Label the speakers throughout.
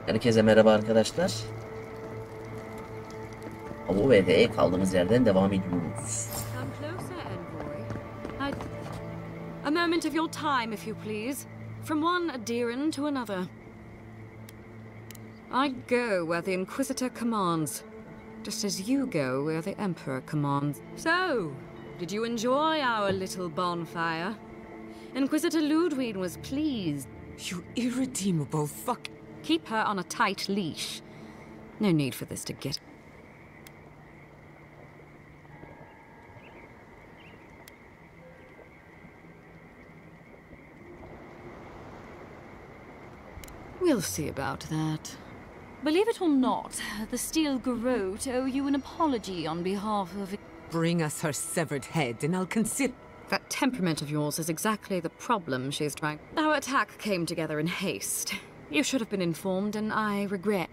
Speaker 1: Herkese merhaba arkadaşlar. Avowed'e kaldığımız yerden devam ediyoruz.
Speaker 2: Come closer, envoy. A moment of your time, if you please. From one Aedyran to another. I go where the Inquisitor commands, just as you go where the Emperor commands. So, did you enjoy our little bonfire? Inquisitor Ludwig was pleased.
Speaker 3: You irredeemable fuck.
Speaker 2: Keep her on a tight leash. No need for this to get... We'll see about that. Believe it or not, the Steel Garrote owe you an apology on behalf of...
Speaker 3: Bring us her severed head and I'll consider...
Speaker 2: That temperament of yours is exactly the problem she's trying... Our attack came together in haste. You should have been informed, and I regret...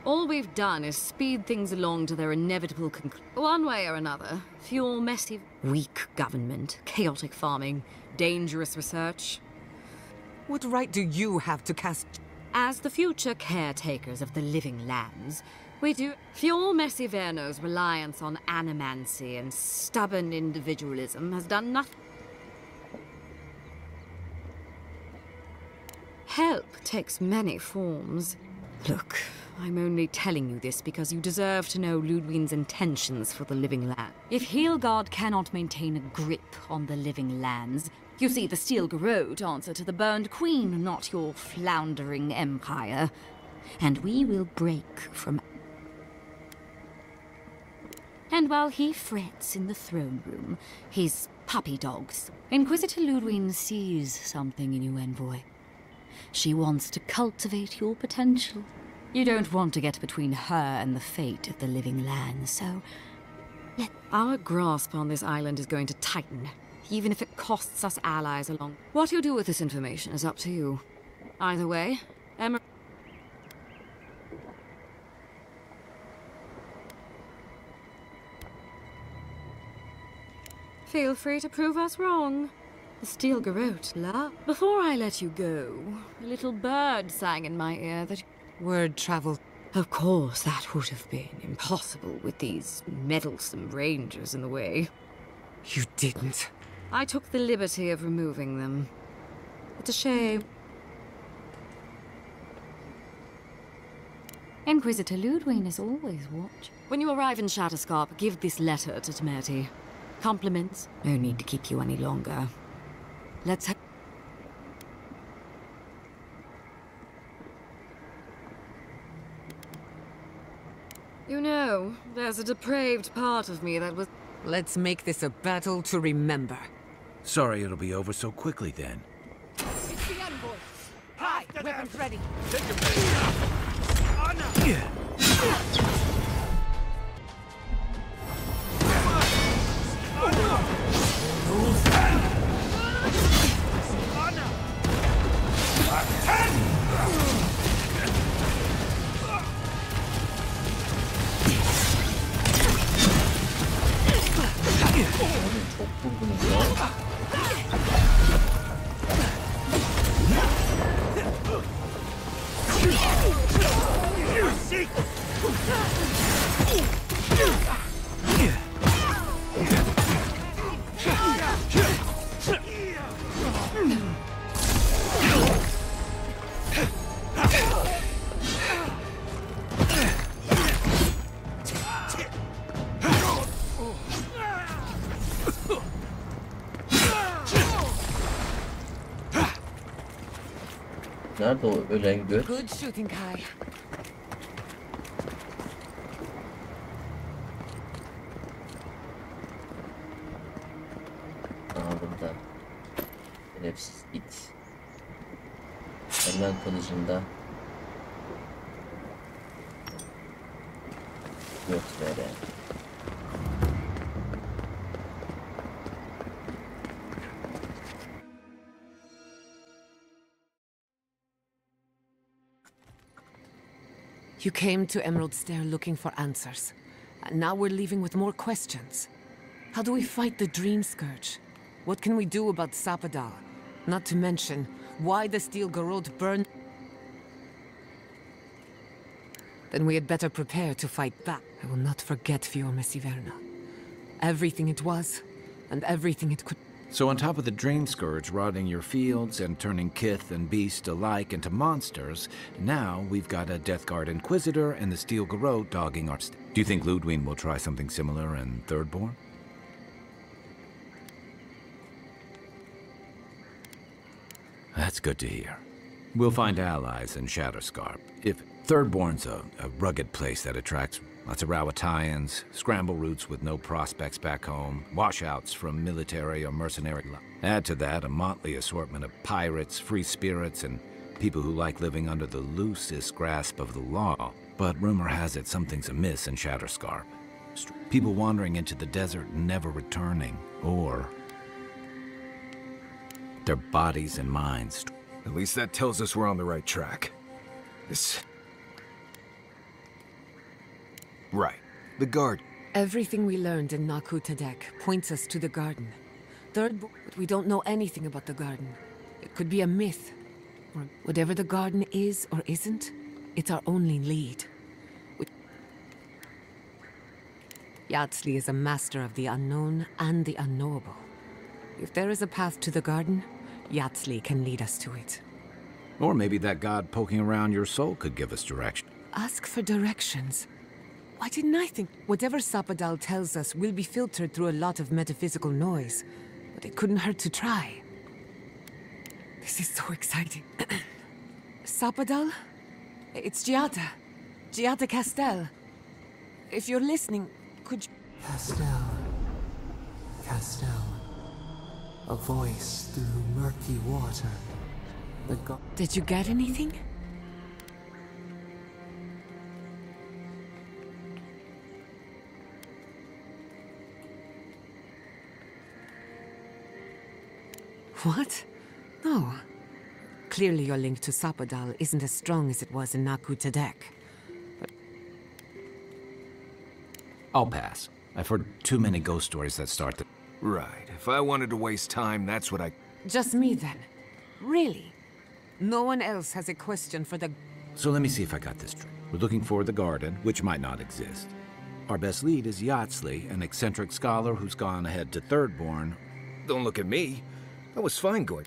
Speaker 2: All we've done is speed things along to their inevitable conclusion. One way or another, fuel messy... Weak government, chaotic farming, dangerous research.
Speaker 3: What right do you have to cast...
Speaker 2: As the future caretakers of the living lands, we do... Fjord Messiverno's reliance on animancy and stubborn individualism has done nothing. Help takes many forms. Look, I'm only telling you this because you deserve to know Ludwig's intentions for the living land. If Heelgard cannot maintain a grip on the living lands, you see, the Steel Garrote answer to the burned queen, not your floundering empire. And we will break from... And while he frets in the throne room, his puppy dogs, Inquisitor Ludwig sees something in you, envoy. She wants to cultivate your potential. You don't want to get between her and the fate of the living land, so... Our grasp on this island is going to tighten, even if it costs us allies along. What you do with this information is up to you. Either way, Emma... Feel free to prove us wrong. The Steel Garrote, la. Before I let you go, a little bird sang in my ear that...
Speaker 3: Word travel.
Speaker 2: Of course, that would have been impossible with these meddlesome rangers in the way.
Speaker 3: You didn't.
Speaker 2: I took the liberty of removing them. It's a shame. Inquisitor Ludwig is always watch. When you arrive in Shatterscarp, give this letter to Temerty. Compliments. No need to keep you any longer. Let's have... You know, there's a depraved part of me that was...
Speaker 3: Let's make this a battle to remember.
Speaker 4: Sorry it'll be over so quickly then.
Speaker 3: It's the envoy. Hi, weapons ready.
Speaker 4: Take your
Speaker 1: Çok vurdunuz ya. Nerede o ölen göt?
Speaker 3: Good shooting, Kai.
Speaker 1: Aha burada. Şerefsiz it. Hemen kılıcında. Göt veren.
Speaker 3: You came to Emerald Stair looking for answers. And now we're leaving with more questions.
Speaker 5: How do we fight the Dream Scourge? What can we do about Sapadal? Not to mention, why the Steel Garrote burned? Then we had better prepare to fight back. I will not forget Fiormesiverna. Everything it was, and everything it could...
Speaker 4: So on top of the Dream Scourge rotting your fields and turning kith and beast alike into monsters, now we've got a Death Guard Inquisitor and the Steel Garrote dogging our... Do you think Ludwig will try something similar in Thirdborn? That's good to hear. We'll find allies in Shatterscarp. If Thirdborn's a rugged place that attracts lots of Rawatayans, scramble routes with no prospects back home, washouts from military or mercenary life. Add to that a motley assortment of pirates, free spirits, and people who like living under the loosest grasp of the law. But rumor has it something's amiss in Shatterscarp. People wandering into the desert and never returning, or their bodies and minds.
Speaker 6: At least that tells us we're on the right track. Right. The Guard.
Speaker 5: Everything we learned in Naku Tadek points us to the garden. But we don't know anything about the garden. It could be a myth. Or whatever the garden is or isn't, it's our only lead. Yatsli is a master of the unknown and the unknowable. If there is a path to the garden, Yatsli can lead us to it.
Speaker 4: Or maybe that god poking around your soul could give us direction.
Speaker 5: Ask for directions. Why didn't I think? Whatever Sapadal tells us will be filtered through a lot of metaphysical noise, but it couldn't hurt to try. This is so exciting. Sapadal? It's Giada. Giada Castel. If you're listening, could you...
Speaker 7: Castel. Castel. A voice through murky water. The god...
Speaker 5: Did you get anything? What? No. Clearly your link to Sapadal isn't as strong as it was in Naku Tadek. But...
Speaker 4: I'll pass. I've heard too many ghost stories that start the...
Speaker 6: Right. If I wanted to waste time, that's what I...
Speaker 5: Just me then. Really? No one else has a question for the...
Speaker 4: So let me see if I got this straight. We're looking for the garden, which might not exist. Our best lead is Yatsli, an eccentric scholar who's gone ahead to Thirdborn.
Speaker 6: Don't look at me. I was fine going.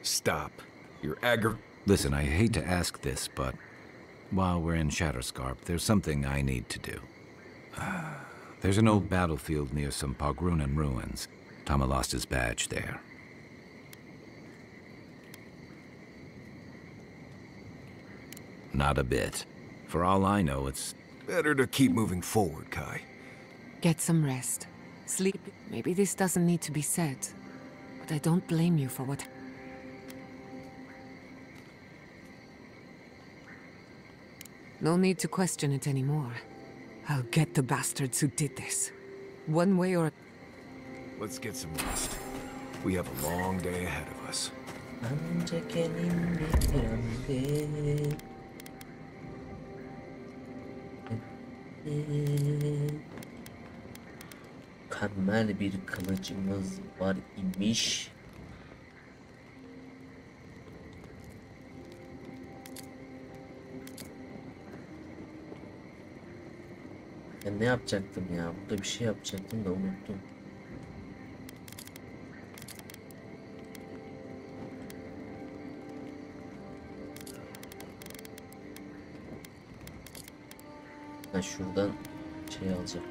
Speaker 6: Stop. You're
Speaker 4: Listen, I hate to ask this, but while we're in Shatterscarp, there's something I need to do. There's an old battlefield near some Pogrunan ruins. Tama lost his badge there. Not a bit. For all I know, it's...
Speaker 6: Better to keep moving forward, Kai.
Speaker 5: Get some rest. Sleep. Maybe this doesn't need to be said, but I don't blame you for what... No need to question it anymore. I'll get the bastards who did this. One way or...
Speaker 6: Let's get some rest. We have a long day ahead of us.
Speaker 1: Mükemmel bir kılıcımız var imiş. Ben ne yapacaktım ya? Burada bir şey yapacaktım da unuttum. Ben şuradan şey alacağım.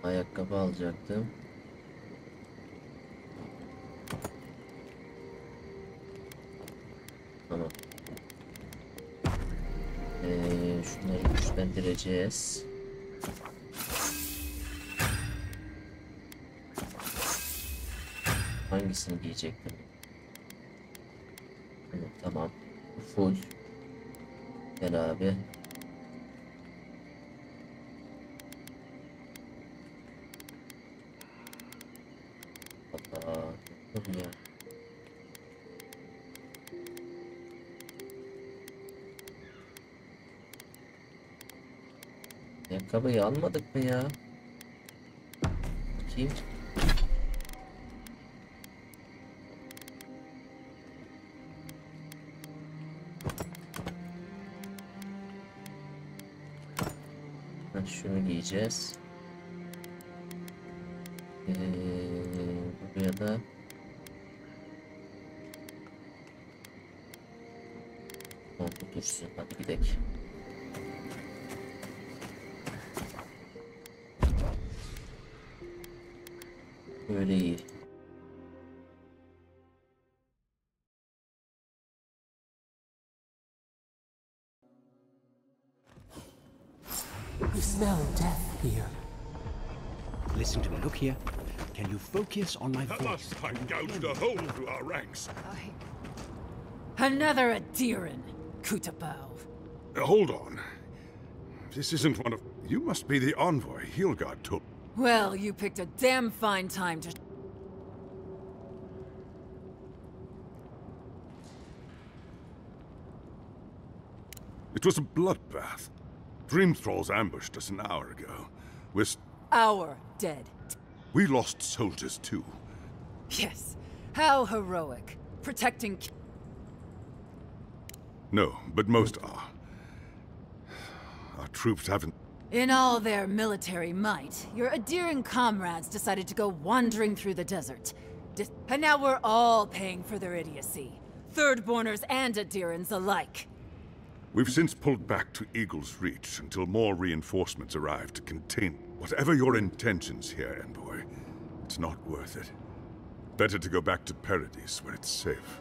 Speaker 1: Ayakkabı alacaktım. Tamam. Şunları güçlendireceğiz. Hangisini giyecektim? Tamam. Full. Gel abi. Tabii ya. Ayakkabıyı almadık mı ya? Bakayım. Şunu giyeceğiz. Buraya da bu dursun. Hadi gidelim. Böyle iyi.
Speaker 7: You smell death here.
Speaker 8: Listen to me. Look here. Can you focus on my
Speaker 6: At
Speaker 8: voice?
Speaker 6: last I gouged a hole through our ranks.
Speaker 3: Another Aedyrin, Kutabal.
Speaker 6: Hold on. This isn't one of... You must be the envoy Hilgard took.
Speaker 3: Well, you picked a damn fine time to...
Speaker 6: It was a bloodbath. Dream thralls ambushed us an hour ago.
Speaker 3: Our dead.
Speaker 6: We lost soldiers too.
Speaker 3: Yes. How heroic. Protecting...
Speaker 6: No, but most are. Our troops haven't...
Speaker 3: In all their military might, your Aedyrin comrades decided to go wandering through the desert. And now we're all paying for their idiocy. Thirdborners and Aedyrins alike.
Speaker 6: We've since pulled back to Eagle's Reach until more reinforcements arrive to contain... Whatever your intentions here, Envoy, it's not worth it. Better to go back to Paradise where it's safe.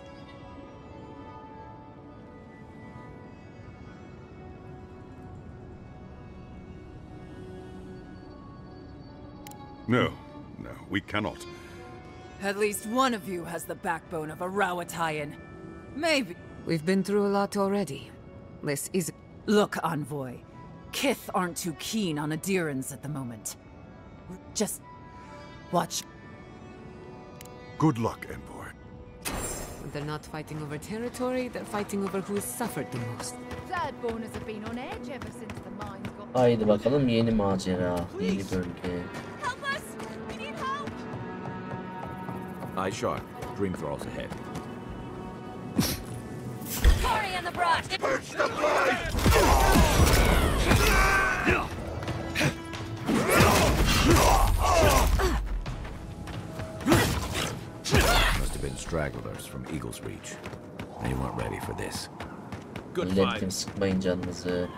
Speaker 6: No, we cannot.
Speaker 3: At least one of you has the backbone of a Rawatayan. Maybe.
Speaker 5: We've been through a lot already. This is...
Speaker 3: Look, Envoy. Kith aren't too keen on Aedyrins at the moment. Just... watch.
Speaker 6: Good luck, Envoy.
Speaker 5: They're not fighting over territory, they're fighting over who has suffered the most.
Speaker 9: Thirdborners have been on edge ever since the mines got...
Speaker 1: Haydi bakalım yeni macera, yeni bölge.
Speaker 9: Help us! We need help!
Speaker 4: Eye shot. Dream thralls ahead.
Speaker 9: Sorry in the brush!
Speaker 6: Purge the blade!
Speaker 4: Must have been stragglers from Eagle's Reach. They weren't ready for this. Good
Speaker 1: Hallettim,
Speaker 4: fight.
Speaker 1: sıkmayın canınızı.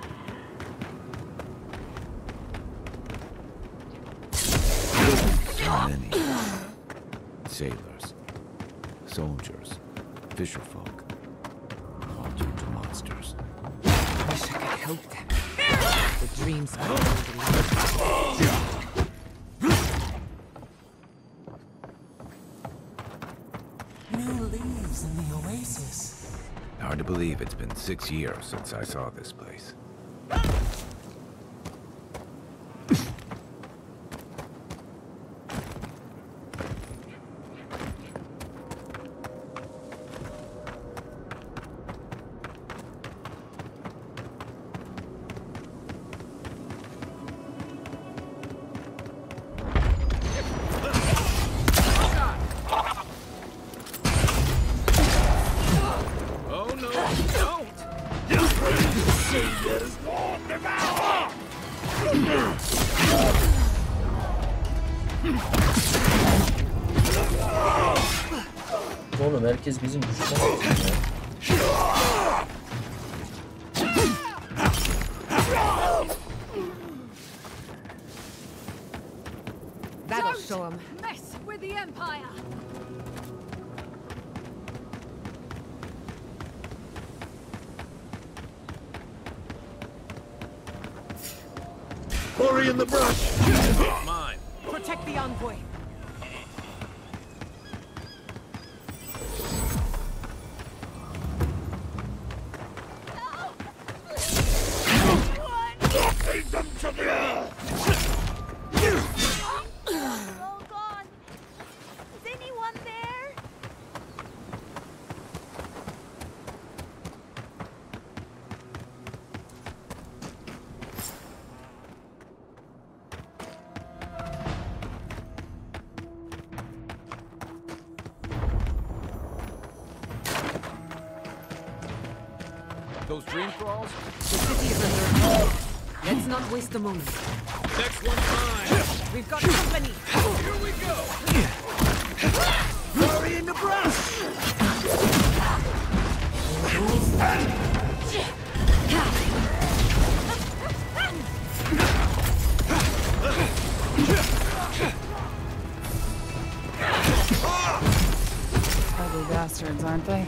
Speaker 4: So many. Sailors, soldiers, fisherfolk, all due to monsters.
Speaker 5: Wish I could help them. The dreams are
Speaker 7: New leaves in the oasis.
Speaker 4: Hard to believe it's been 6 years since I saw this place.
Speaker 1: Oğlum herkes bizim düşman olsun ya.
Speaker 5: That'll show them.
Speaker 9: Mess with the Empire!
Speaker 6: Hurry in the brush!
Speaker 4: Mine.
Speaker 3: Protect the Envoy.
Speaker 6: Lead them to the earth!
Speaker 9: All gone! Is anyone there?
Speaker 10: those dream crawls?
Speaker 5: The city is under attack. Let's not waste a moment.
Speaker 10: Next one time!
Speaker 5: We've got company!
Speaker 10: Here we go! Hurry in the brush!
Speaker 11: Ugly bastards, aren't they?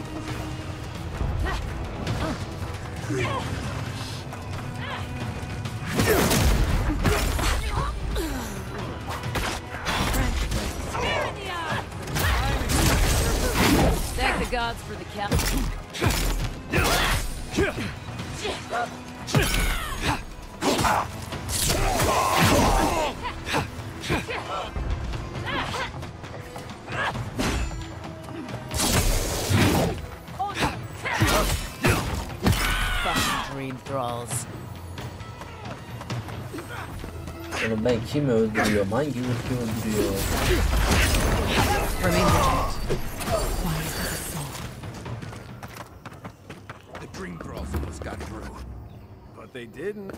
Speaker 9: Thank the gods for the count.
Speaker 3: Fucking dream thralls.
Speaker 1: Oğlum ben kimi öldürüyorum? Hangi ırkı öldürüyor?
Speaker 5: Remain vigilant. Why is this so?
Speaker 10: The dream crawls almost got through. But they didn't.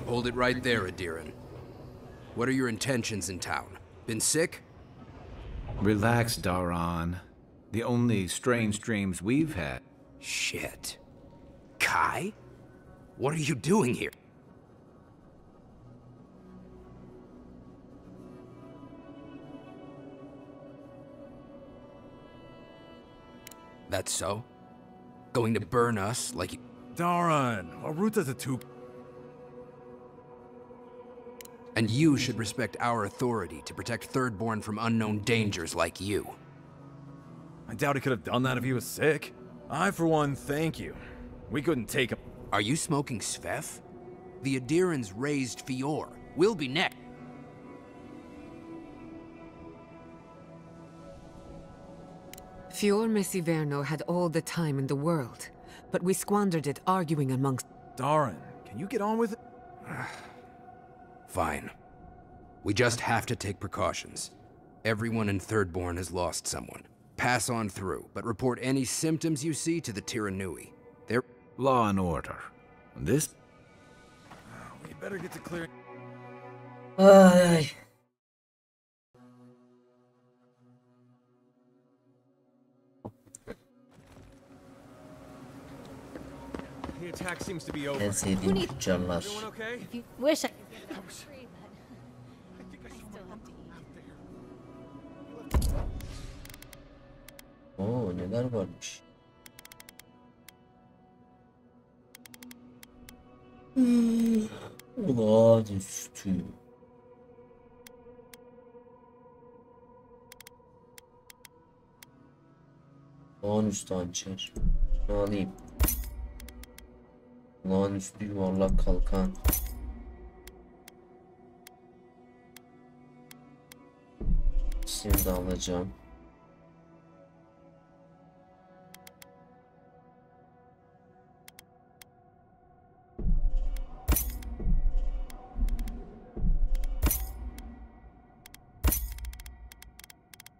Speaker 10: Hold it right there, Aedyrin. What are your intentions in town? Been sick?
Speaker 4: Relax, Daran. The only strange dreams we've had.
Speaker 10: Shit. Kai? What are you doing here? That's so? Going to burn us like you...
Speaker 12: Daran, Aruta's a two...
Speaker 10: And you should respect our authority to protect Thirdborn from unknown dangers like you.
Speaker 12: I doubt he could have done that if he was sick. I, for one, thank you. We couldn't take him.
Speaker 10: Are you smoking Svef? The Aedyrins raised Fior. We'll be next.
Speaker 5: Fior Messiverno had all the time in the world, but we squandered it arguing amongst...
Speaker 12: Daran, can you get on with it?
Speaker 10: Fine. We just have to take precautions. Everyone in Thirdborn has lost someone. Pass on through, but report any symptoms you see to the Tiranui. They're...
Speaker 4: Law and order. This...
Speaker 12: We better get to clearing...
Speaker 1: Ay.
Speaker 12: The attack seems to be over.
Speaker 1: En sevdiğim tüccarlar.
Speaker 12: Everyone okay?
Speaker 9: Wish I could get that tree, but
Speaker 12: I think I
Speaker 9: I
Speaker 12: still
Speaker 9: still have to eat.
Speaker 1: Oo, neler varmış. Olağanüstü. Olağanüstü hançer. Ne alayım? Olağanüstü yuvarlak kalkan. Şimdi alacağım.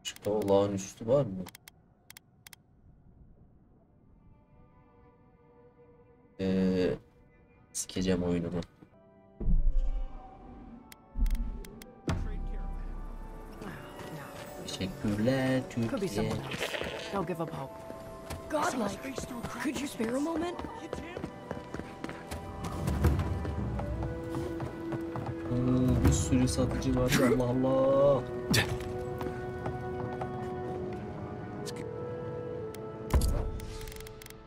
Speaker 1: Başka olağanüstü var mı? Sikeceğim oyununu. Teşekkürler Türkiye.
Speaker 11: Don't give up hope.
Speaker 9: Godlike. Could you spare a moment?
Speaker 1: Bir sürü satıcı var. Allah Allah.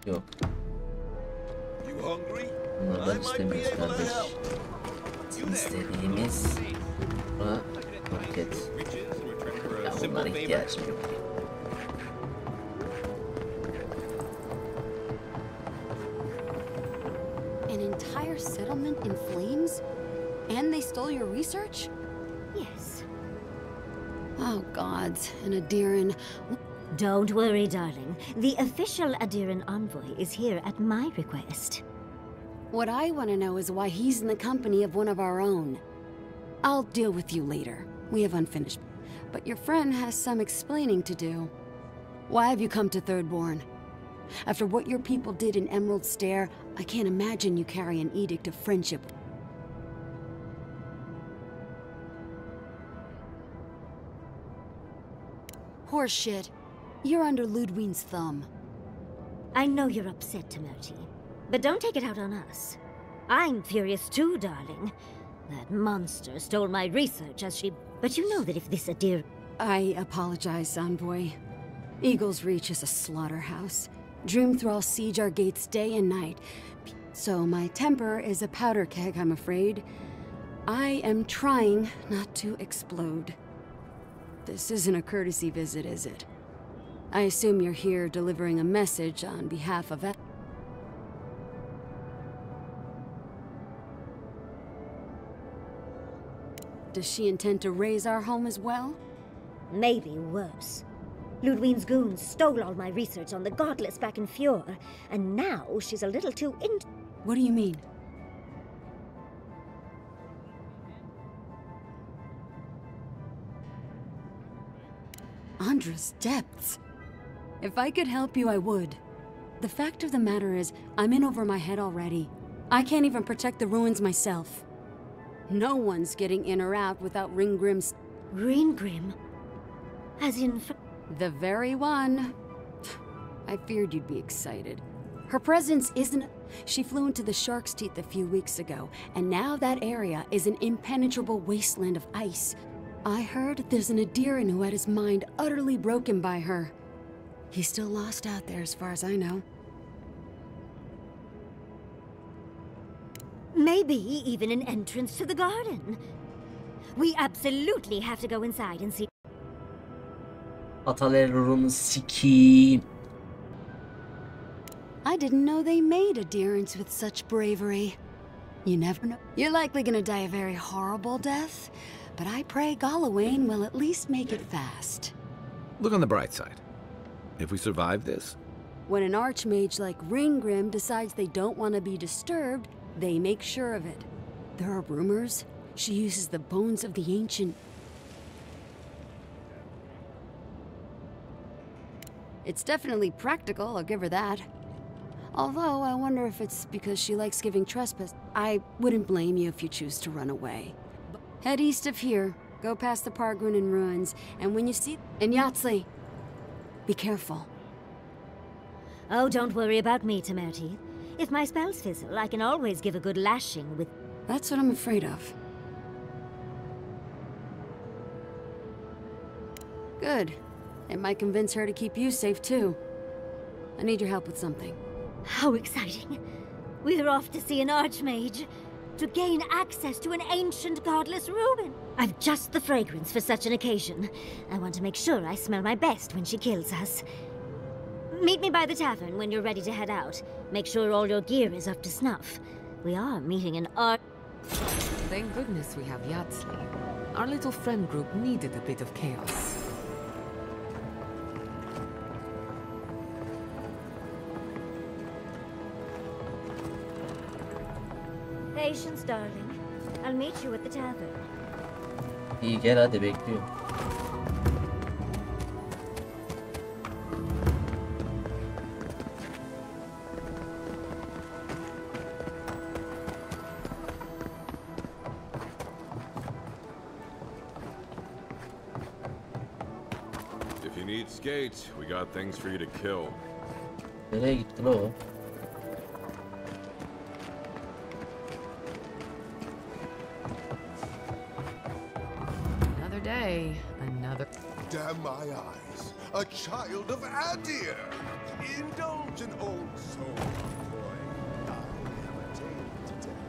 Speaker 1: Yok. Bunlardan istemiyoruz kardeş. İstediğimiz buna market. Ya bunlara ihtiyacım yok.
Speaker 2: An entire settlement in flames? And they stole your research?
Speaker 13: Yes.
Speaker 2: Oh, gods, an Aedyrin.
Speaker 13: Don't worry, darling. The official Aedyrin envoy is here at my request.
Speaker 2: What I want to know is why he's in the company of one of our own. I'll deal with you later. We have unfinished. But your friend has some explaining to do. Why have you come to Thirdborn?
Speaker 14: After what your people did in Emerald Stair, I can't imagine you carry an edict of friendship. Horseshit. You're under Ludwine's thumb.
Speaker 13: I know you're upset, Temerty, but don't take it out on us. I'm furious too, darling. That monster stole my research as she... But you know that if this Aedyr...
Speaker 14: I apologize, Envoy. Eagle's Reach is a slaughterhouse. Dreamthrall siege our gates day and night. So my temper is a powder keg, I'm afraid. I am trying not to explode. This isn't a courtesy visit, is it? I assume you're here delivering a message on behalf of... Does she intend to raise our home as well?
Speaker 13: Maybe worse. Ludwine's goons stole all my research on the godless back in Fjord, and now she's a little too
Speaker 14: What do you mean? Andra's depths. If I could help you, I would. The fact of the matter is, I'm in over my head already. I can't even protect the ruins myself. No one's getting in or out without Ringgrim's...
Speaker 13: Ringgrim? As in...
Speaker 14: The very one. I feared you'd be excited. Her presence isn't... She flew into the Shark's Teeth a few weeks ago, and now that area is an impenetrable wasteland of ice. I heard there's an Aedyran who had his mind utterly broken by her. He's still lost out there as far as I know.
Speaker 13: Maybe even an entrance to the garden. We absolutely have to go inside and see...
Speaker 1: Atalarını sikiyim.
Speaker 14: I didn't know they made Aedyrans with such bravery. You never know. You're likely gonna die a very horrible death, but I pray Galawain will at least make it fast.
Speaker 4: Look on the bright side. If we survive this...
Speaker 14: When an archmage like Ringgrim decides they don't want to be disturbed, they make sure of it. There are rumors she uses the bones of the ancient... It's definitely practical, I'll give her that. Although, I wonder if it's because she likes giving trespass. I wouldn't blame you if you choose to run away. Head east of here, go past the Pargrunin ruins, and when you see... And Yahtzee, be careful.
Speaker 13: Oh, don't worry about me, Temerty. If my spells fizzle, I can always give a good lashing with...
Speaker 14: That's what I'm afraid of. Good. It might convince her to keep you safe, too. I need your help with something.
Speaker 13: How exciting. We're off to see an archmage. To gain access to an ancient godless ruin. I've just the fragrance for such an occasion. I want to make sure I smell my best when she kills us. Meet me by the tavern when you're ready to head out. Make sure all your gear is up to snuff. We are meeting an
Speaker 5: Thank goodness we have Yahtzee. Our little friend group needed a bit of chaos.
Speaker 13: Patience, darling. I'll meet you at the tavern.
Speaker 1: İyi gel hadi bekliyorum.
Speaker 15: If you need skates, we got things for you to kill.
Speaker 1: Nereye gitti lan o?
Speaker 5: Another...
Speaker 16: Damn my eyes! A child of Aedyr! Indulge an old soul, boy. I am a tale to tell.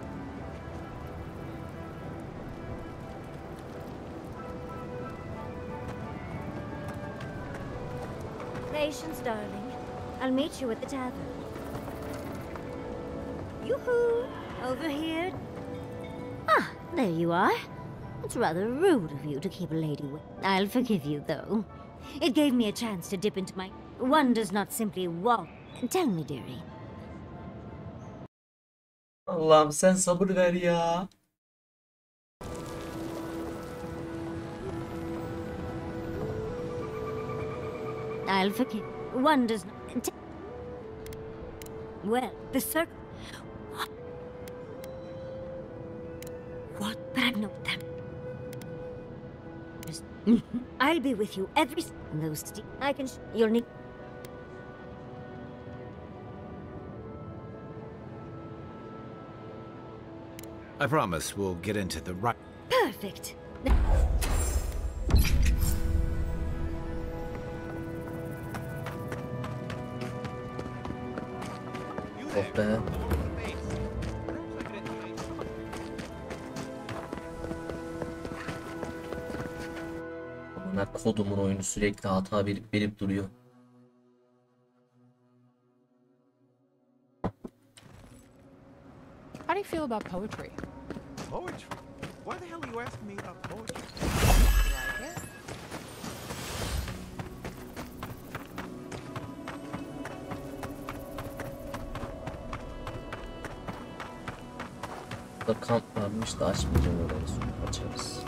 Speaker 13: Patience, darling. I'll meet you at the tavern. Yoo-hoo! Over here. Ah, there you are. It's rather rude of you to keep a lady waiting. I'll forgive you, though. It gave me a chance to dip into my... One does not simply walk. Tell me, dearie.
Speaker 1: Allah'ım sen sabır ver ya.
Speaker 13: I'll forgive. One does not... Well, the circle. What? But I'm not them. I'll be with you every. Those. I can. You'll need.
Speaker 4: I promise we'll get into the right.
Speaker 13: Perfect.
Speaker 1: Oh be. Amına kodumun oyunu sürekli hata verip duruyor.
Speaker 11: How do you feel about poetry?
Speaker 17: Poetry? Why the hell are you asking me about poetry?
Speaker 11: Like it?
Speaker 1: Burada kamp varmış da açmayacağım orayı, sonra açarız.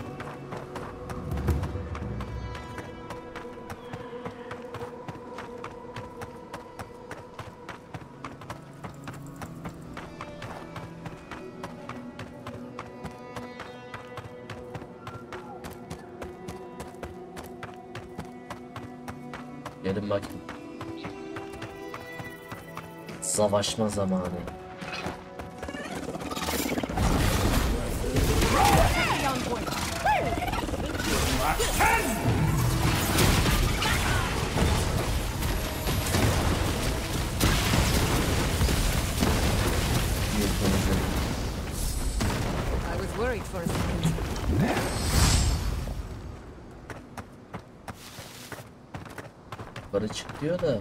Speaker 1: Gelin bakayım. Savaşma zamanı.
Speaker 5: I was worried for a second.
Speaker 1: Yukarı çık diyor da.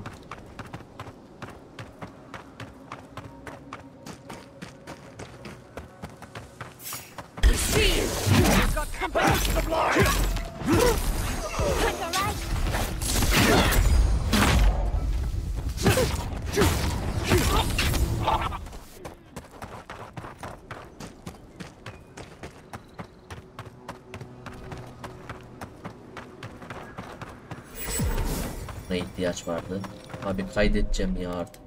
Speaker 1: Ne ihtiyaç vardı? Abi kaydedeceğim ya artık.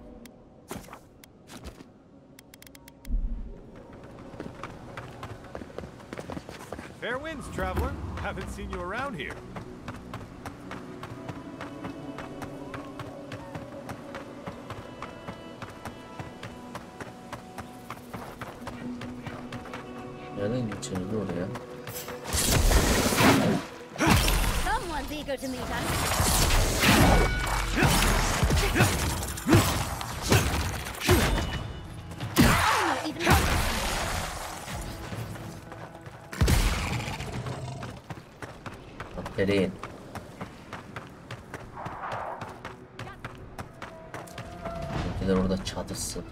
Speaker 17: Fair winds, traveler. Haven't seen you around here.
Speaker 1: Nereden geçiyoruz oraya?
Speaker 13: Someone's eager to meet us.
Speaker 1: Aferin. Bizimkiler orada çatırsın.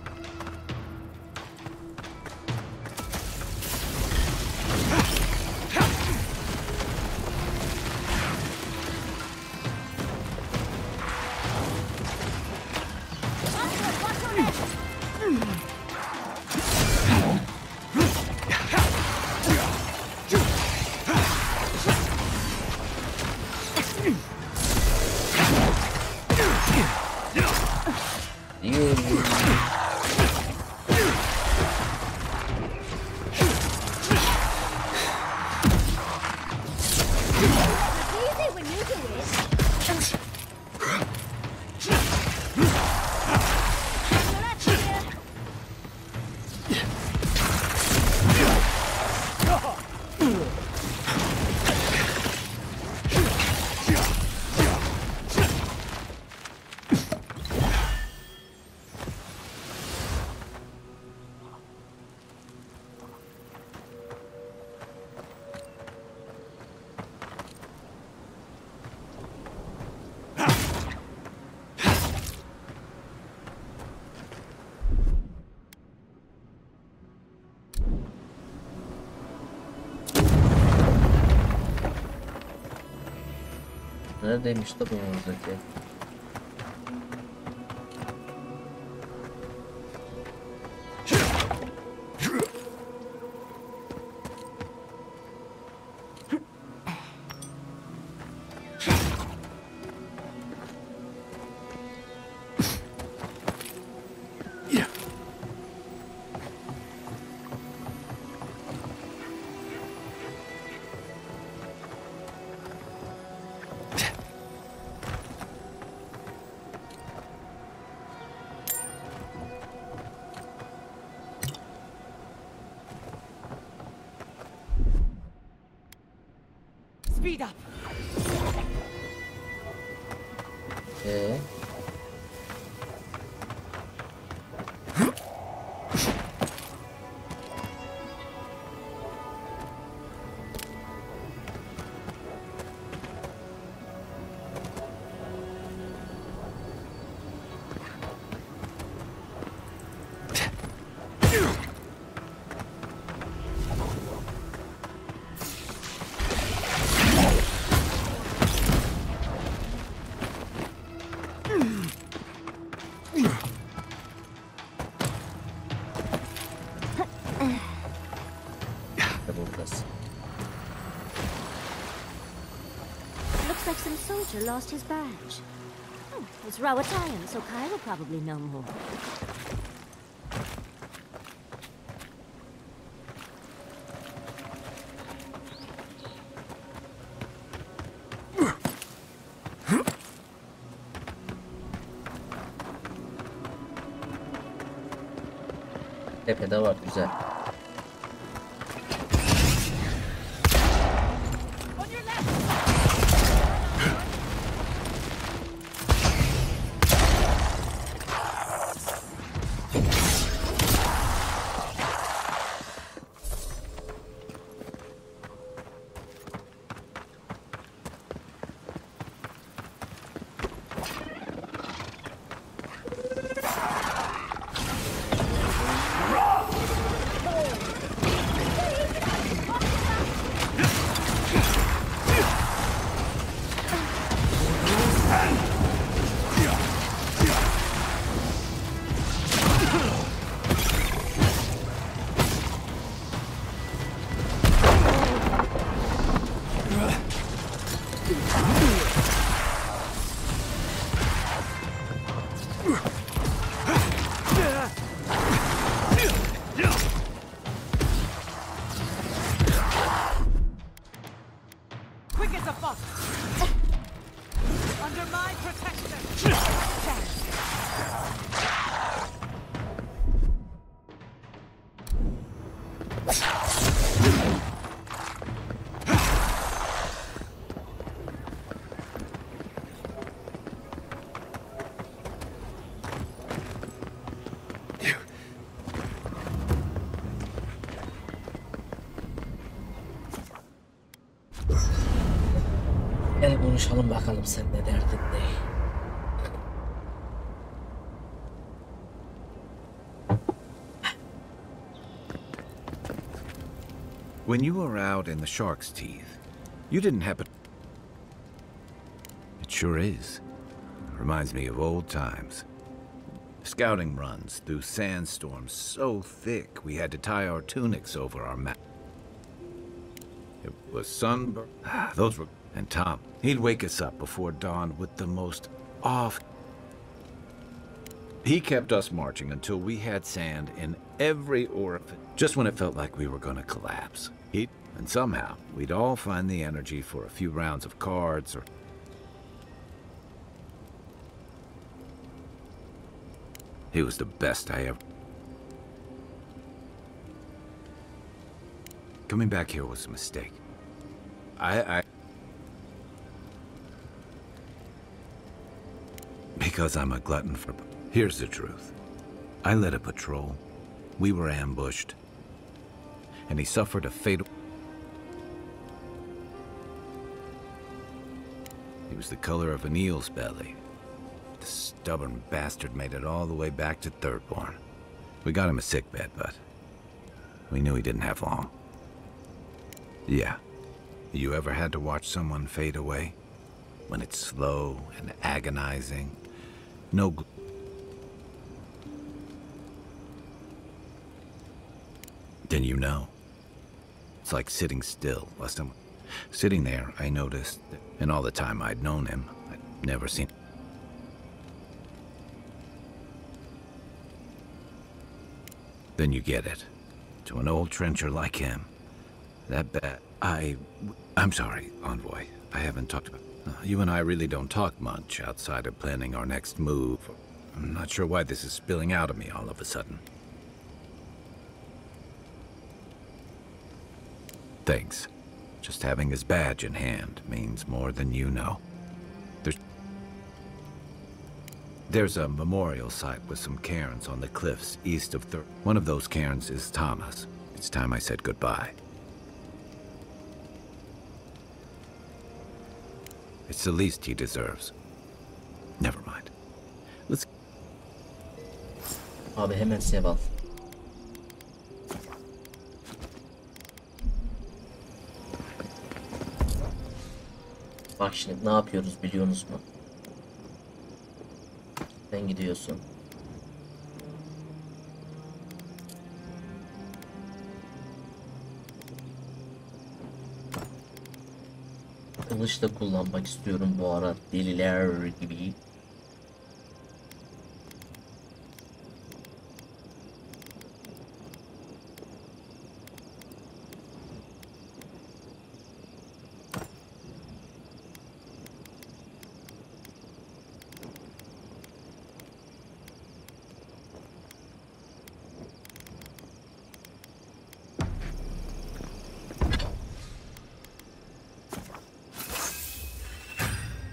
Speaker 1: Neredeymiş da bu oradaki?
Speaker 6: Yeah.
Speaker 5: Speed up.
Speaker 13: Looks like some soldier lost his badge. Oh, it's Rawatayan, so Kai will probably know more.
Speaker 1: Tepede var, güzel. Gel konuşalım bakalım, sen ne derdin ne?
Speaker 4: When you were out in the shark's teeth, you didn't happen... It sure is. Reminds me of old times. Scouting runs through sandstorms so thick we had to tie our tunics over our mouth. It was sunburn. Those were... And Tom, he'd wake us up before dawn with the most off... He kept us marching until we had sand in every orifice, just when it felt like we were gonna collapse. And somehow, we'd all find the energy for a few rounds of cards or... He was the best I ever... Coming back here was a mistake. Because I'm a glutton for... Here's the truth. I led a patrol. We were ambushed. And he suffered a fatal... He was the color of an eel's belly. The stubborn bastard made it all the way back to Thirdborn. We got him a sickbed, but... we knew he didn't have long. Yeah. You ever had to watch someone fade away? When it's slow and agonizing? No... Then you know. It's like sitting still. Sitting there, I noticed that in all the time I'd known him, I'd never seen... Then you get it. To an old trencher like him. That bad... I'm sorry, Envoy. I haven't talked about... You and I really don't talk much outside of planning our next move. I'm not sure why this is spilling out of me all of a sudden. Thanks. Just having his badge in hand means more than you know. There's a memorial site with some cairns on the cliffs east of One of those cairns is Thomas. It's time I said goodbye. It's the least he deserves. Never mind. Let's...
Speaker 1: Abi hemen sev al. Bak şimdi ne yapıyoruz biliyorsunuz mu? Sen gidiyorsun. Kılıç da kullanmak istiyorum bu ara, deliler gibi.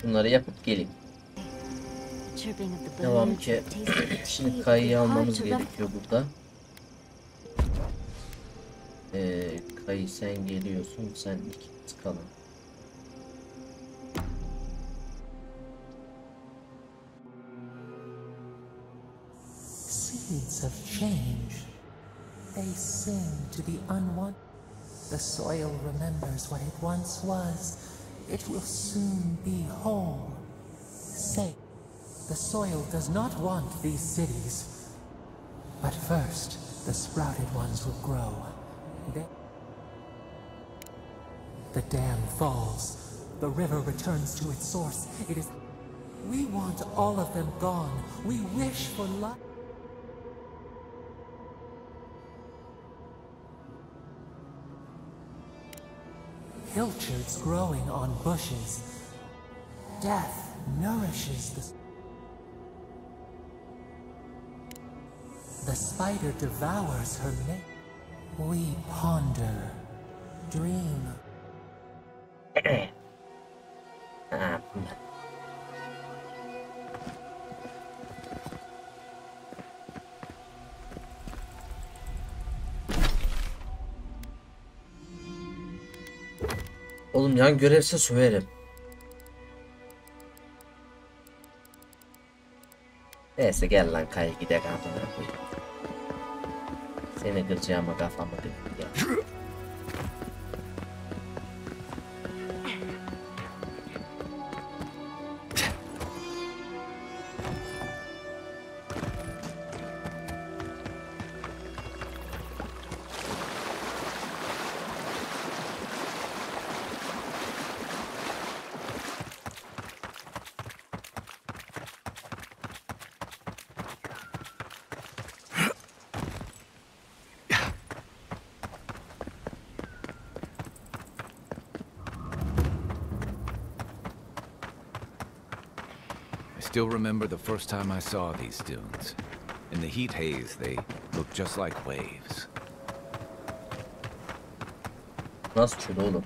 Speaker 1: Bunları yapıp geleyim. Devam ki. Şimdi kayıyı almamız gerekiyor burada. Kayı sen geliyorsun. Sen ikimiz kalan.
Speaker 7: Seeds of change. They sing to the unwanted. The soil remembers what it once was. It will soon be whole. Say, the soil does not want these cities. But first, the sprouted ones will grow. The dam falls. The river returns to its source. It is... We want all of them gone. We wish for life. Pilchards growing on bushes. Death nourishes the spider devours her mate. We ponder, dream.
Speaker 1: Oğlum yan görevse söverim. Neyse gel lan kayı gidelim amına koyayım. Seni kıracağıma kafamı dik ya.
Speaker 4: I still remember the first time I saw these dunes. In the heat haze, they looked just like waves.
Speaker 1: Nasıl çöl oğlum?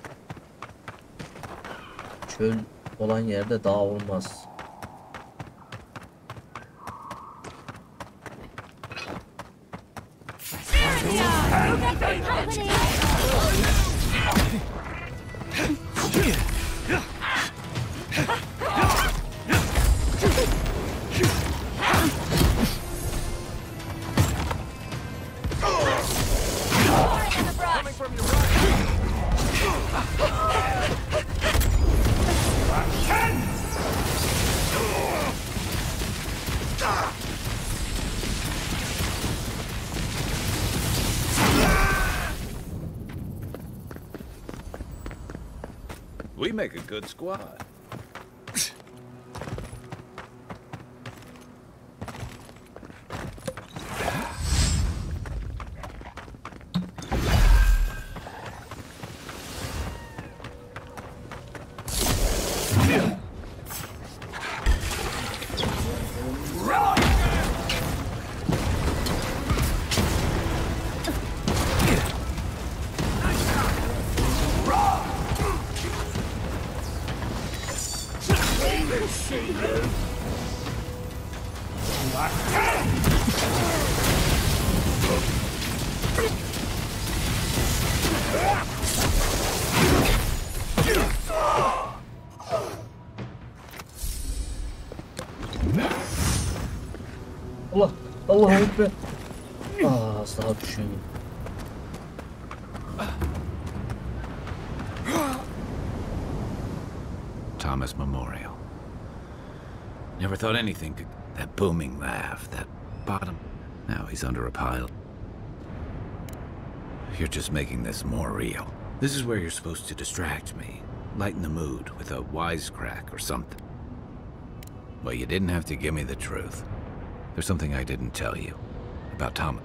Speaker 1: Çöl olan yerde dağ olmaz.
Speaker 4: We make a good squad.
Speaker 1: Allah! Allahu Ekber! Asla düşüyorum.
Speaker 4: Thomas Memorial. Never thought anything could... That booming laugh, that bottom... Now he's under a pile. You're just making this more real. This is where you're supposed to distract me. Lighten the mood with a wisecrack or something. Well, you didn't have to give me the truth. There's something I didn't tell you. About Thomas.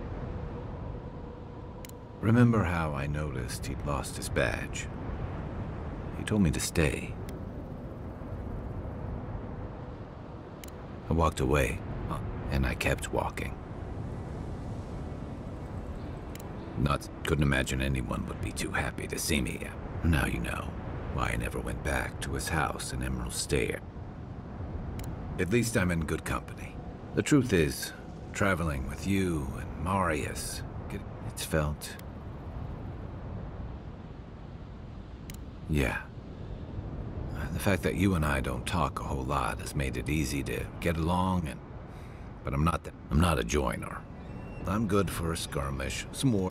Speaker 4: Remember how I noticed he'd lost his badge? He told me to stay. I walked away, and I kept walking. Couldn't imagine anyone would be too happy to see me. Now you know why I never went back to his house in Emerald Stair. At least I'm in good company. The truth is, traveling with you and Marius, it's felt... Yeah. The fact that you and I don't talk a whole lot has made it easy to get along, but I'm not a joiner. I'm good for a skirmish, some more.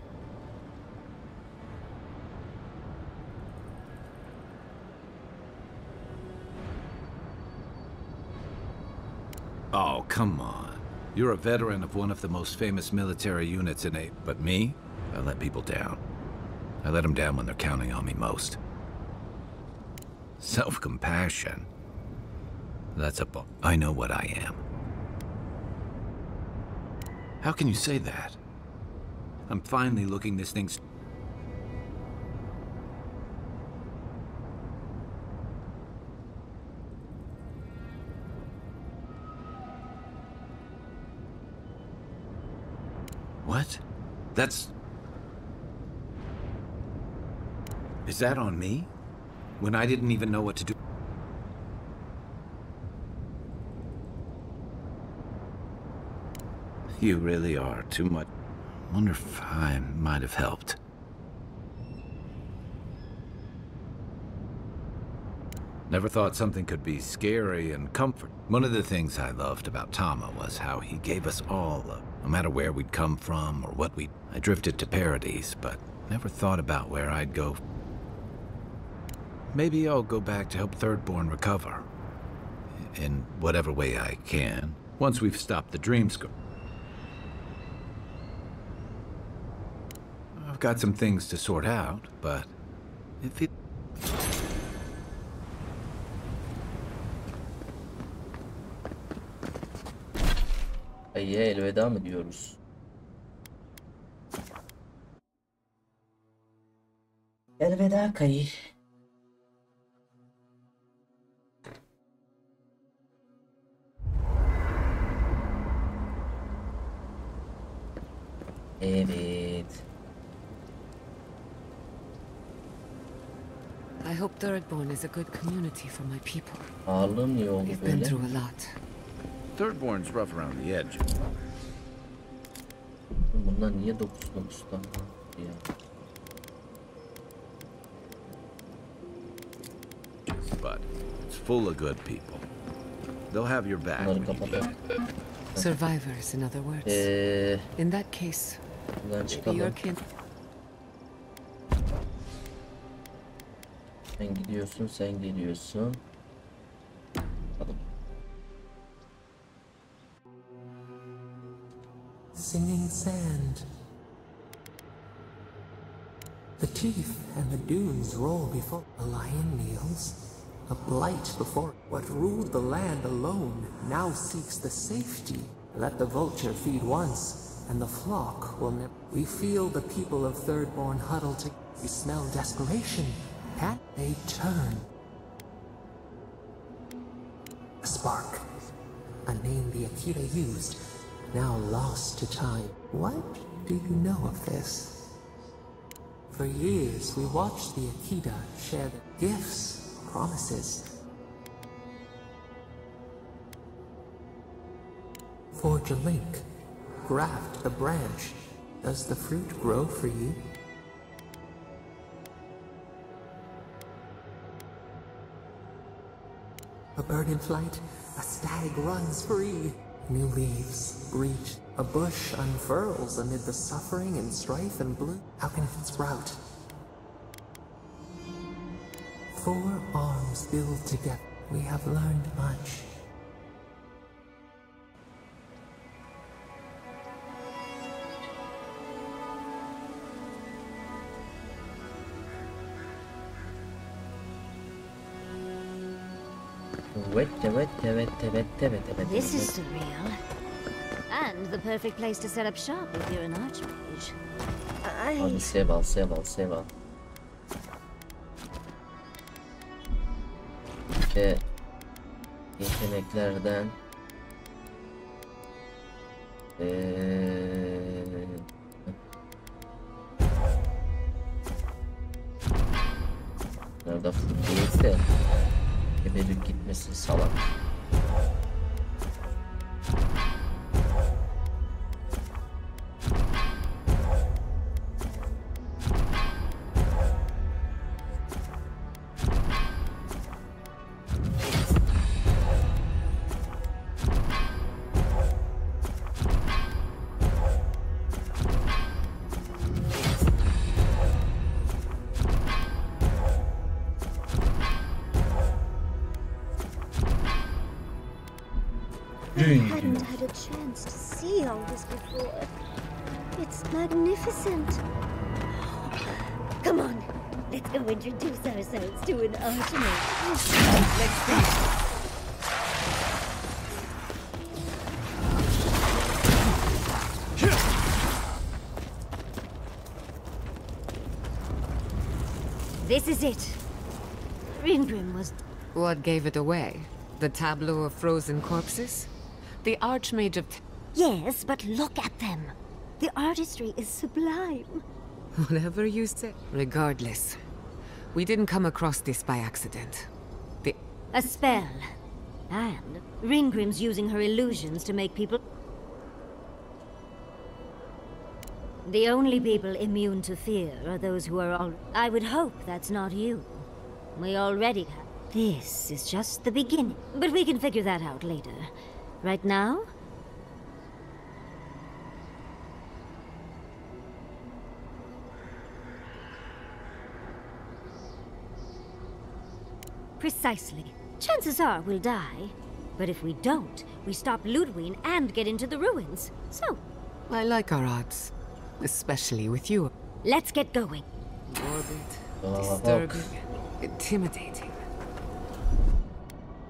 Speaker 4: Oh, come on. You're a veteran of one of the most famous military units in but me? I let people down. I let them down when they're counting on me most. Self-compassion? That's a book. I know what I am. How can you say that? I'm finally looking this thing... What? That's... Is that on me? When I didn't even know what to do? You really are too much. Wonder if I might have helped. Never thought something could be scary and comfort. One of the things I loved about Tama was how he gave us all, no matter where we'd come from or what I drifted to Paradise, but never thought about where I'd go. Maybe I'll go back to help Thirdborn recover. In whatever way I can, once we've stopped the dreamscape. I've got some things to sort out, but if it...
Speaker 1: Ayıya elveda mı diyoruz? Elveda Kayı. Evet.
Speaker 5: I hope Thirdborn is a good community for my people.
Speaker 1: Ağırlığım niye oldu
Speaker 5: We've
Speaker 1: böyle?
Speaker 5: been through a lot.
Speaker 4: Thirdborn's rough around the edge.
Speaker 1: Bunlar niye 9'dan ya?
Speaker 4: But it's full of good people. They'll have your back.
Speaker 5: Survivors, in other words. In that case, maybe your kin...
Speaker 1: Sen gidiyorsun, sen geliyorsun. Bakalım.
Speaker 7: Singing sand. The teeth and the dunes roll before a lion kneels. A blight before what ruled the land alone now seeks the safety. Let the vulture feed once, and the flock will never. We feel the people of Thirdborn huddle together. We smell desperation. Can they turn? A spark. A name the Akira used, now lost to time. What do you know of this? For years, we watched the Akita share the gifts, promises. Forge a link. Graft the branch. Does the fruit grow for you? A bird in flight, a stag runs free. New leaves reach. A bush unfurls amid the suffering and strife and bloom. How can it sprout? 4 arms build together. We have learned much.
Speaker 13: This is surreal. And the perfect place to set up shop if you're an archmage.
Speaker 1: Hadi sev al. İşte yeteneklerden nerede full değilse gebelip gitmesin salak.
Speaker 13: I hadn't had a chance to see all this before. It's magnificent. Come on, let's go introduce ourselves to an archmage. Let's go. This is it. Ringrim was...
Speaker 5: What gave it away? The tableau of frozen corpses? The Archmage of...
Speaker 13: Yes, but look at them. The artistry is sublime.
Speaker 5: Whatever you say. Regardless, we didn't come across this by accident.
Speaker 13: A spell. And Ringrim's using her illusions to make people... The only people immune to fear are those who are all... I would hope that's not you. We already have... This is just the beginning. But we can figure that out later. Right now? Precisely. Chances are we'll die. But if we don't, we stop Ludwig and get into the ruins. So...
Speaker 5: I like our odds. Especially with you.
Speaker 13: Let's get going.
Speaker 5: Morbid, disturbing, intimidating.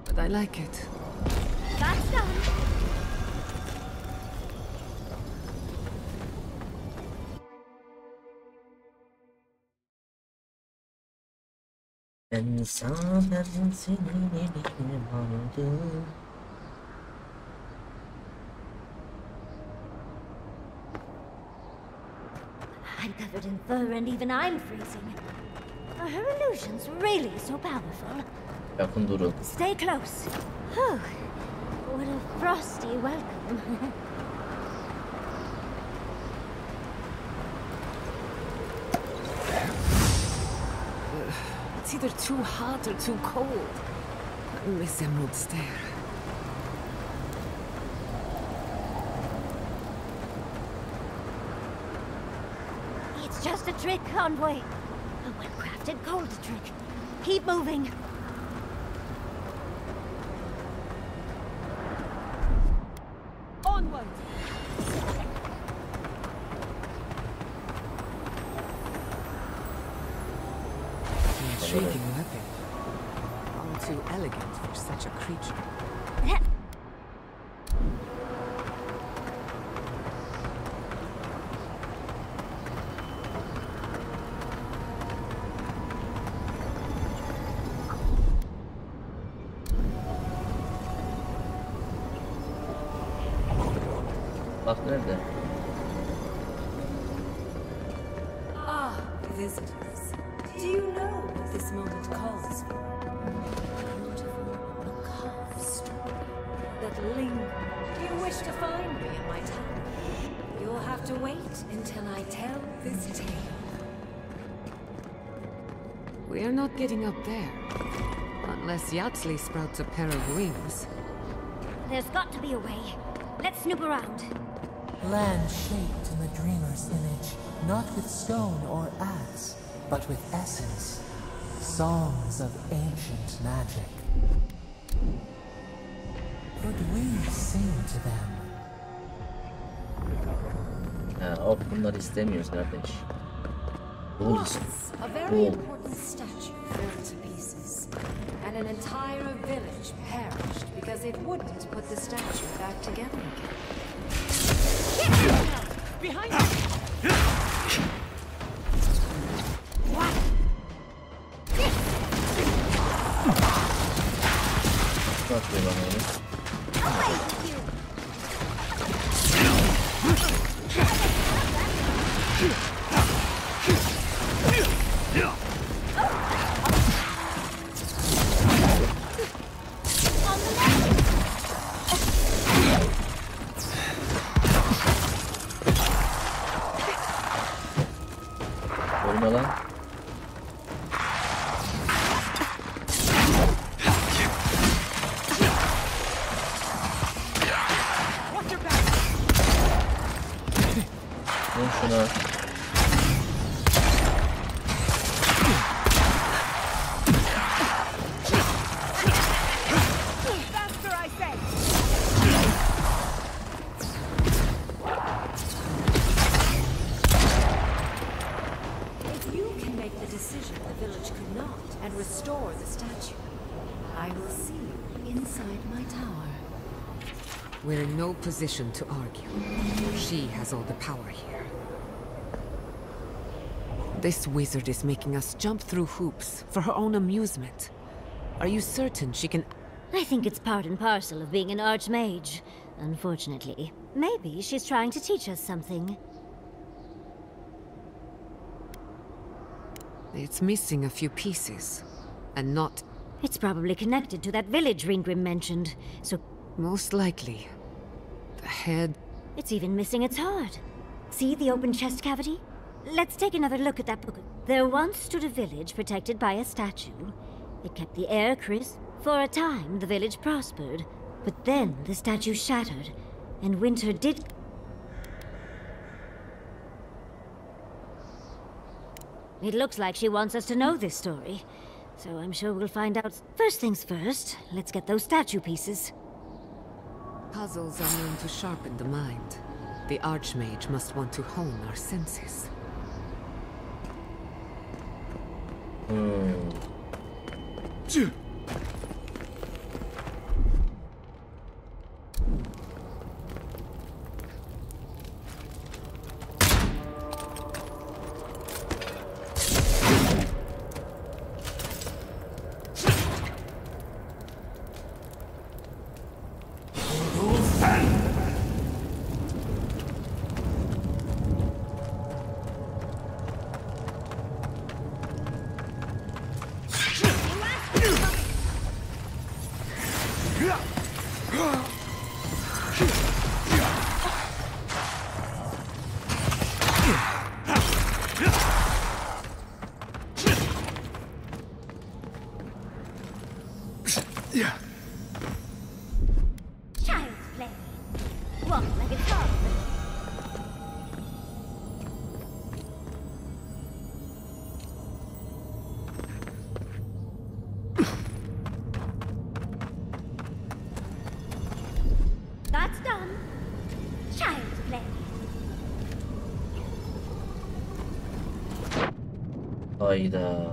Speaker 5: But I like it.
Speaker 13: That's done.
Speaker 1: Ben sana senin aldım.
Speaker 13: I'm covered in fur and even I'm freezing. Are her illusions really so powerful?
Speaker 1: Yakın durun.
Speaker 13: Stay close. Whew. What a frosty welcome.
Speaker 5: It's either too hot or too cold. I miss Emerald Stair.
Speaker 13: It's just a trick, Envoy. A well-crafted cold trick. Keep moving.
Speaker 5: Onward! Intriguing weapon. All too elegant for such a creature.
Speaker 1: Bak nerede?
Speaker 18: Ah, visitors. Do you know what this moment calls for? A beautiful, macabre story that linger. You wish to find me in my tower? You'll have to wait until I tell this tale.
Speaker 5: We're not getting up there. Unless Yatsley sprouts a pair of wings.
Speaker 13: There's got to be a way. Let's snoop around.
Speaker 7: Land shaped in the dreamer's image, not with stone or axe, but with essence. Songs of ancient magic. Could we sing to them?
Speaker 1: Ok, bunları istemiyoruz kardeş.
Speaker 18: Once, a very important statue fell to pieces, and an entire village perished because it wouldn't put the statue back together again.
Speaker 3: Behind you! What?
Speaker 1: Bak be bana öyle. Ölme lan. Vur şuna.
Speaker 18: If you can make the decision the village could not and restore the statue, I will see you inside my tower.
Speaker 5: We're in no position to argue. She has all the power here. This wizard is making us jump through hoops for her own amusement. Are you certain she can...
Speaker 13: I think it's part and parcel of being an archmage. Unfortunately. Maybe she's trying to teach us something.
Speaker 5: It's missing a few pieces. And not...
Speaker 13: It's probably connected to that village Ringrim mentioned, so...
Speaker 5: Most likely. The head...
Speaker 13: It's even missing its heart. See the open chest cavity? Let's take another look at that book. There once stood a village protected by a statue. It kept the air crisp. For a time, the village prospered. But then the statue shattered, and winter did... It looks like she wants us to know this story. So I'm sure we'll find out. First things first, let's get those statue pieces.
Speaker 5: Puzzles are known to sharpen the mind. The Archmage must want to hone our senses.
Speaker 13: Child's play. Walk like a dog. That's done. Child's play.
Speaker 1: Hayda.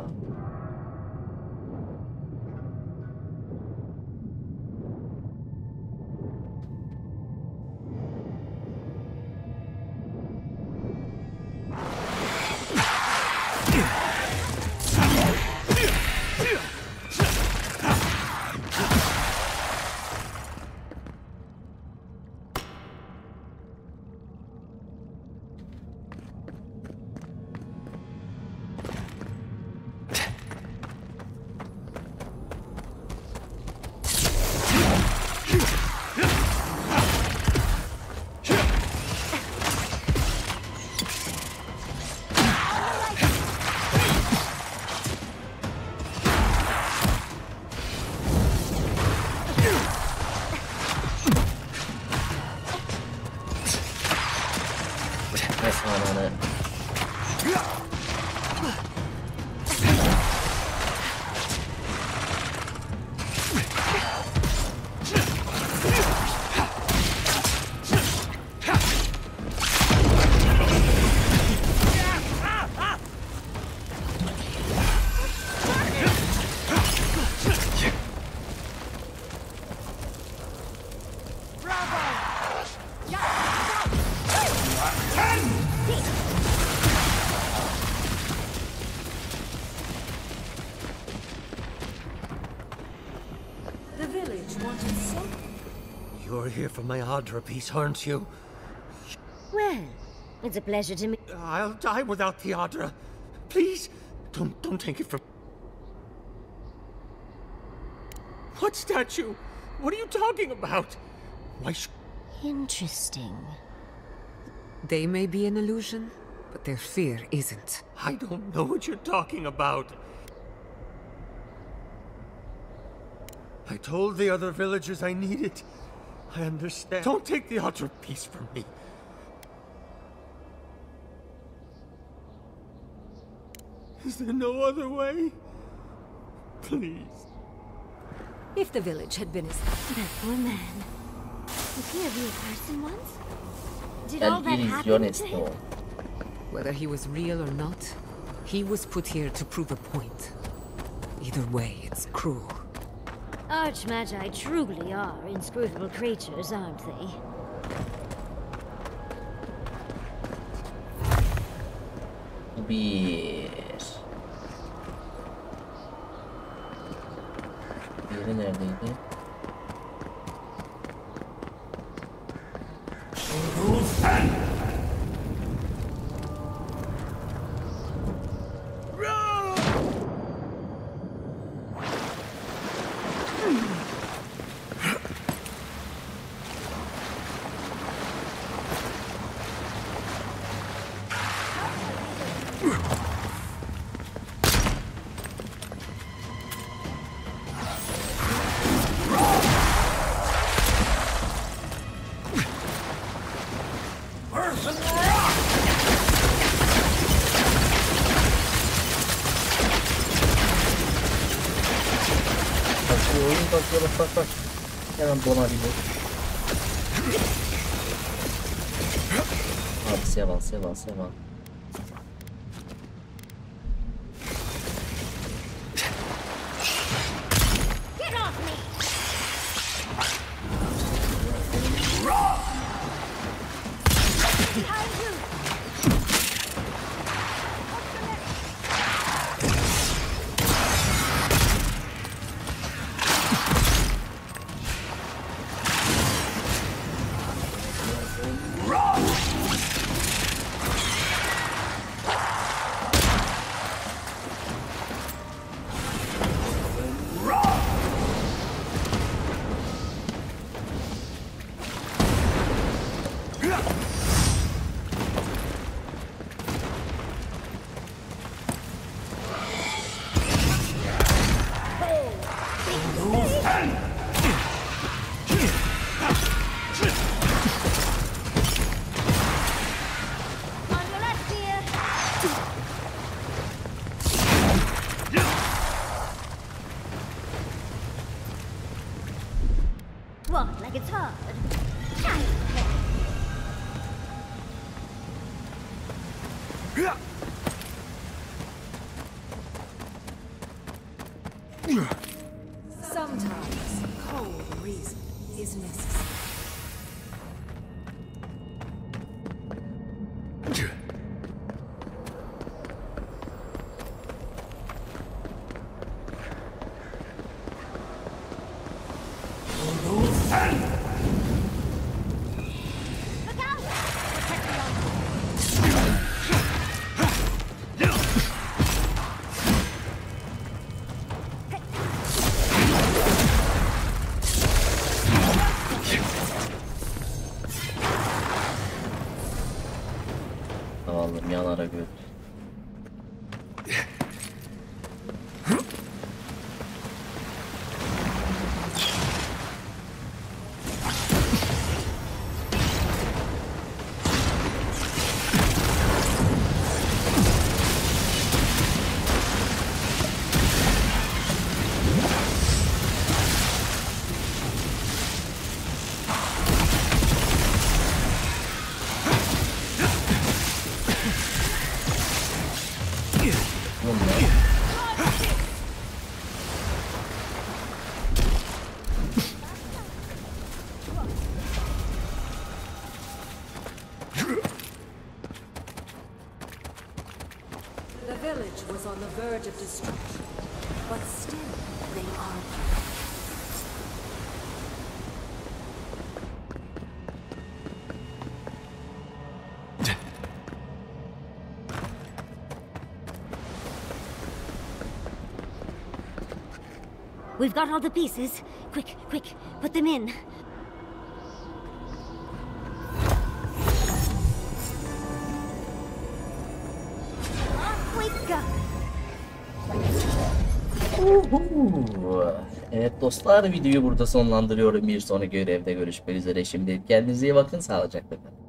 Speaker 19: You're here for my Aedyr piece, aren't you?
Speaker 13: Well, it's a pleasure to meet.
Speaker 19: I'll die without the Aedyr. Please, don't take it from. What statue? What are you talking about? Why?
Speaker 13: Interesting.
Speaker 5: They may be an illusion, but their fear isn't.
Speaker 19: I don't know what you're talking about. I told the other villagers I need it. I understand. Don't take the Aedyr piece from me. Is there no other way? Please.
Speaker 18: If the village had been as...
Speaker 13: That poor man. Was he a real person once? Did all that
Speaker 1: Elfvaren
Speaker 13: happen to
Speaker 1: honesto.
Speaker 13: him?
Speaker 5: Whether he was real or not, he was put here to prove a point. Either way, it's cruel.
Speaker 13: Archmagi truly are inscrutable creatures, aren't they?
Speaker 1: Bir. Diğeri neredeydi? Bak. Hemen donabilir. Abi seval.
Speaker 13: Get off me! Behind you! Walk like it's hard.
Speaker 18: Sometimes cold reason is necessary.
Speaker 1: Tamamdır, yanara göt.
Speaker 18: The village was on the verge of destruction, but still they are.
Speaker 13: We've got all the pieces. Quick, quick, put them in. Off we go.
Speaker 1: Evet dostlar, videoyu burada sonlandırıyorum. Bir sonraki görevde görüşmek üzere. Şimdi kendinize iyi bakın. Sağlıcakla kalın.